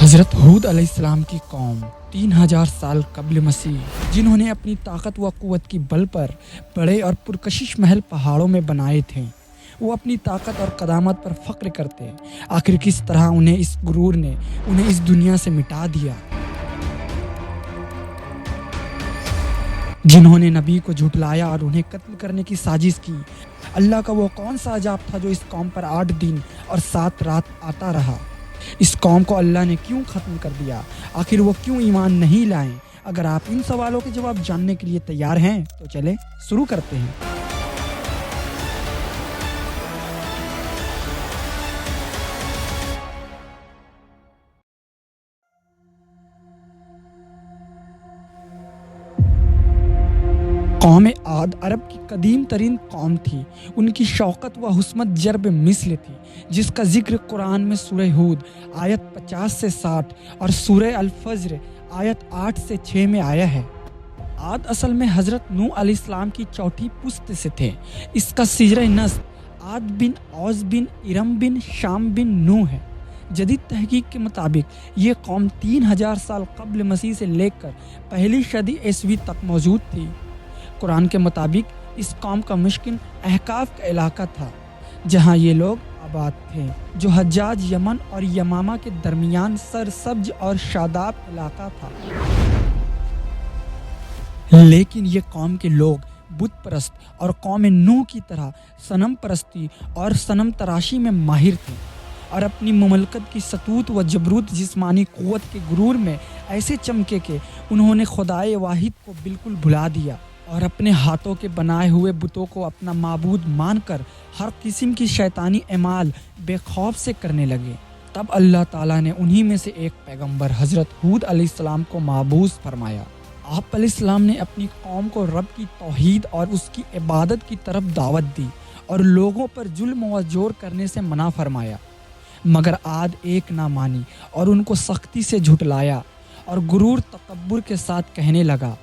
حضرت ہود علیہ السلام کی قوم 3000 سال قبل مسیح، جنہوں نے اپنی طاقت و قوت کی بل پر بڑے اور پرکشش محل پہاڑوں میں بنائے تھے، وہ اپنی طاقت اور قدامت پر فخر کرتے۔ آخر کس طرح انہیں اس غرور نے انہیں اس دنیا سے مٹا دیا۔ جنہوں نے نبی کو جھٹلایا اور انہیں قتل کرنے کی سازش کی۔ اللہ کا وہ کون سا عذاب تھا جو اس قوم پر 8 دن اور 7 رات آتا رہا؟ اس قوم کو اللہ نے کیوں ختم کر دیا؟ آخر وہ کیوں ایمان نہیں لائیں؟ اگر آپ ان سوالوں کے جواب جاننے کے لیے تیار ہیں تو چلیں شروع کرتے ہیں۔ قوم عاد عرب کی قدیم ترین قوم تھی۔ ان کی شوکت و حسمت ضرب مثل تھی، جس کا ذکر قرآن میں سورہ ہود آیت 50 سے 60 اور سورہ الفجر آیت 8 سے 6 میں آیا ہے۔ عاد اصل میں حضرت نوح علیہ السلام کی چوتھی پشت سے تھے۔ اس کا سجرہ نسب عاد بن اوس بن ارم بن شام بن نوح ہے۔ جدید تحقیق کے مطابق یہ قوم 3000 سال قبل مسیح سے لے کر پہلی صدی عیسوی تک موجود تھی۔ قرآن کے مطابق اس قوم کا مشکن احقاف کا علاقہ تھا، جہاں یہ لوگ آباد تھے، جو حجاز یمن اور یمامہ کے درمیان سرسبز اور شاداب علاقہ تھا۔ لیکن یہ قوم کے لوگ بت پرست اور قوم نوح کی طرح صنم پرستی اور صنم تراشی میں ماہر تھے، اور اپنی مملکت کی سطوت و جبروت جسمانی قوت کے غرور میں ایسے چمکے کہ انہوں نے خدائے واحد کو بالکل بھلا دیا اور اپنے ہاتھوں کے بنائے ہوئے بتوں کو اپنا معبود مان کر ہر قسم کی شیطانی اعمال بے خوف سے کرنے لگے۔ تب اللہ تعالیٰ نے انہی میں سے ایک پیغمبر حضرت ہود علیہ السلام کو مبعوث فرمایا۔ آپ علیہ السلام نے اپنی قوم کو رب کی توحید اور اس کی عبادت کی طرف دعوت دی اور لوگوں پر ظلم و جور کرنے سے منع فرمایا، مگر عاد ایک نہ مانی اور ان کو سختی سے جھٹلایا اور غرور تکبر کے ساتھ کہنے لگا،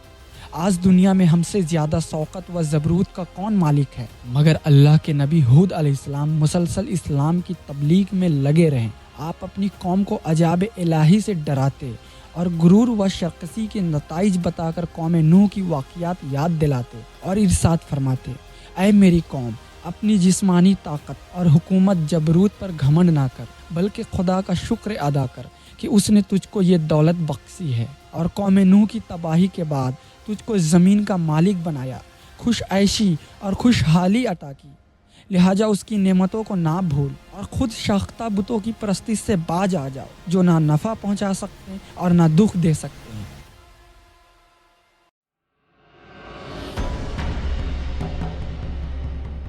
آج دنیا میں ہم سے زیادہ شوکت و جبروت کا کون مالک ہے؟ مگر اللہ کے نبی ہود علیہ السلام مسلسل اسلام کی تبلیغ میں لگے رہیں۔ آپ اپنی قوم کو عذاب الہی سے ڈراتے اور غرور و سرکشی کے نتائج بتا کر قوم نوح کی واقعات یاد دلاتے اور ارشاد فرماتے، اے میری قوم، اپنی جسمانی طاقت اور حکومت جبروت پر گھمنڈ نہ کر، بلکہ خدا کا شکر ادا کر کہ اس نے تجھ کو یہ دولت بخشی ہے اور قوم نوح کی تباہی کے بعد تجھ کو زمین کا مالک بنایا، خوش عیشی اور خوشحالی عطا کی، لہٰذا اس کی نعمتوں کو نہ بھول اور خود ساختہ بتوں کی پرستش سے باز آ جاؤ، جو نہ نفع پہنچا سکتے اور نہ دکھ دے سکتے ہیں۔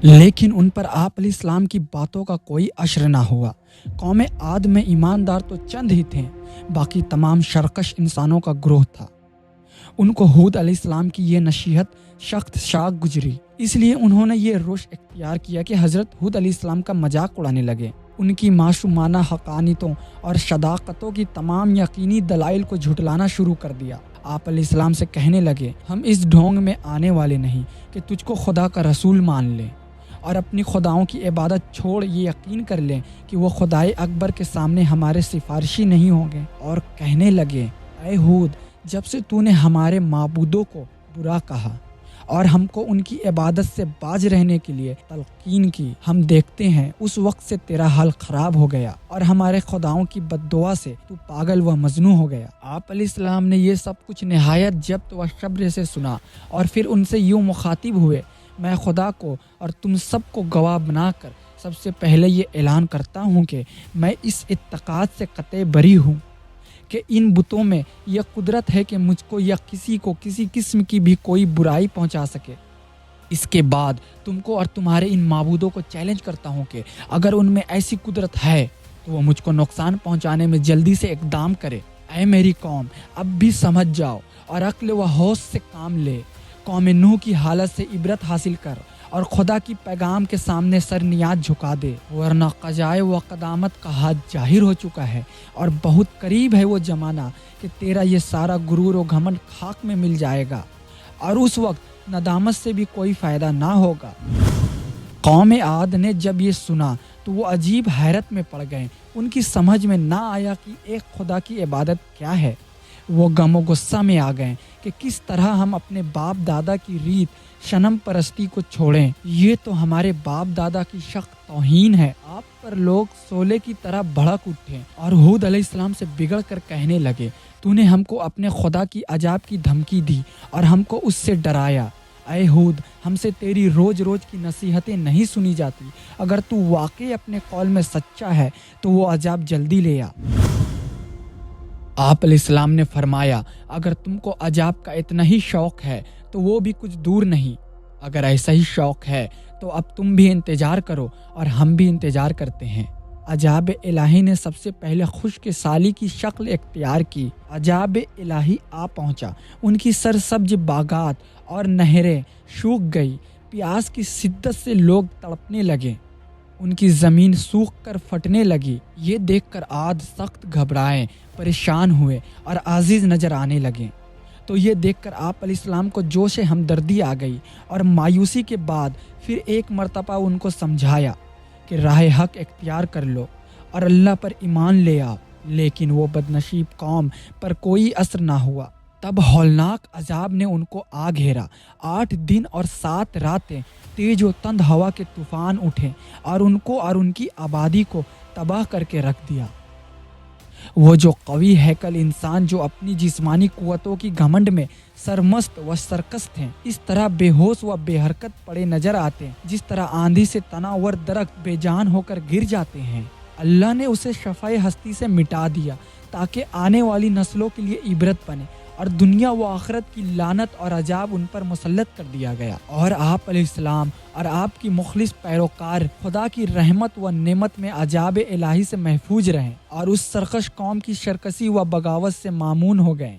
لیکن ان پر آپ علیہ السلام کی باتوں کا کوئی اثر نہ ہوا۔ قوم عاد میں ایماندار تو چند ہی تھے، باقی تمام سرکش انسانوں کا گروہ تھا۔ ان کو ہود علیہ السلام کی یہ نصیحت سخت شاق گزری، اس لیے انہوں نے یہ روش اختیار کیا کہ حضرت ہود علیہ السلام کا مذاق اڑانے لگے۔ ان کی معصومانہ حقانیتوں اور صداقتوں کی تمام یقینی دلائل کو جھٹلانا شروع کر دیا۔ آپ علیہ السلام سے کہنے لگے، ہم اس ڈھونگ میں آنے والے نہیں کہ تجھ کو خدا کا رسول مان لیں اور اپنی خداؤں کی عبادت چھوڑ یہ یقین کر لیں کہ وہ خدائے اکبر کے سامنے ہمارے سفارشی نہیں ہوں گے۔ اور کہنے لگے، اے ہود، جب سے تو نے ہمارے معبودوں کو برا کہا اور ہم کو ان کی عبادت سے باز رہنے کے لیے تلقین کی، ہم دیکھتے ہیں اس وقت سے تیرا حال خراب ہو گیا اور ہمارے خداؤں کی بد دعا سے تو پاگل و مجنون ہو گیا۔ آپ علیہ السلام نے یہ سب کچھ نہایت ضبط و صبر سے سنا اور پھر ان سے یوں مخاطب ہوئے، میں خدا کو اور تم سب کو گواہ بنا کر سب سے پہلے یہ اعلان کرتا ہوں کہ میں اس اعتقاد سے قطع بری ہوں کہ ان بتوں میں یہ قدرت ہے کہ مجھ کو یا کسی کو کسی قسم کی بھی کوئی برائی پہنچا سکے۔ اس کے بعد تم کو اور تمہارے ان معبودوں کو چیلنج کرتا ہوں کہ اگر ان میں ایسی قدرت ہے تو وہ مجھ کو نقصان پہنچانے میں جلدی سے اقدام کرے۔ اے میری قوم، اب بھی سمجھ جاؤ اور عقل و ہوش سے کام لے، قوم نوح کی حالت سے عبرت حاصل کر اور خدا کی پیغام کے سامنے سر نیاز جھکا دے، ورنہ قضائے و قدامت کا ہاتھ ظاہر ہو چکا ہے اور بہت قریب ہے وہ زمانہ کہ تیرا یہ سارا غرور و گھمنڈ خاک میں مل جائے گا اور اس وقت ندامت سے بھی کوئی فائدہ نہ ہوگا۔ قوم عاد نے جب یہ سنا تو وہ عجیب حیرت میں پڑ گئے. ان کی سمجھ میں نہ آیا کہ ایک خدا کی عبادت کیا ہے. وہ غم و غصہ میں آ گئے کہ کس طرح ہم اپنے باپ دادا کی ریت شنم پرستی کو چھوڑیں. یہ تو ہمارے باپ دادا کی سخت توہین ہے. آپ پر لوگ شعلے کی طرح بھڑک اٹھے اور ہود علیہ السلام سے بگڑ کر کہنے لگے, تو نے ہم کو اپنے خدا کی عذاب کی دھمکی دی اور ہم کو اس سے ڈرایا. اے ہود, ہم سے تیری روز روز کی نصیحتیں نہیں سنی جاتی. اگر تو واقعی اپنے قول میں سچا ہے تو وہ عذاب جلدی لے آ. آپ علیہ السلام نے فرمایا, اگر تم کو عذاب کا اتنا ہی شوق ہے تو وہ بھی کچھ دور نہیں. اگر ایسا ہی شوق ہے تو اب تم بھی انتظار کرو اور ہم بھی انتظار کرتے ہیں. عذاب الہی نے سب سے پہلے خشک سالی کی شکل اختیار کی. عذاب الہی آ پہنچا. ان کی سرسبز باغات اور نہریں سوکھ گئی. پیاس کی شدت سے لوگ تڑپنے لگے. ان کی زمین سوکھ کر پھٹنے لگی. یہ دیکھ کر عاد سخت گھبرائے, پریشان ہوئے اور عاجز نظر آنے لگے. تو یہ دیکھ کر آپ علیہ السلام کو جوش ہمدردی آ گئی اور مایوسی کے بعد پھر ایک مرتبہ ان کو سمجھایا کہ راہ حق اختیار کر لو اور اللہ پر ایمان لے آؤ. لیکن وہ بدنصیب قوم پر کوئی اثر نہ ہوا. تب ہولناک عذاب نے ان کو آ گھیرا. 8 دن اور 7 راتیں تیز و تند ہوا کے طوفان اٹھے اور ان کو اور ان کی آبادی کو تباہ کر کے رکھ دیا. وہ جو قوی ہیکل انسان جو اپنی جسمانی قوتوں کی گھمنڈ میں سرمست و سرکست ہیں, اس طرح بے ہوش و بے حرکت پڑے نظر آتے ہیں جس طرح آندھی سے تناور درخت بے جان ہو کر گر جاتے ہیں. اللہ نے اسے شفائے ہستی سے مٹا دیا تاکہ آنے والی نسلوں کے لیے عبرت بنے, اور دنیا و آخرت کی لعنت اور عذاب ان پر مسلط کر دیا گیا. اور آپ علیہ السلام اور آپ کی مخلص پیروکار خدا کی رحمت و نعمت میں عذاب الہی سے محفوظ رہیں اور اس سرکش قوم کی شرکسی و بغاوت سے مامون ہو گئے.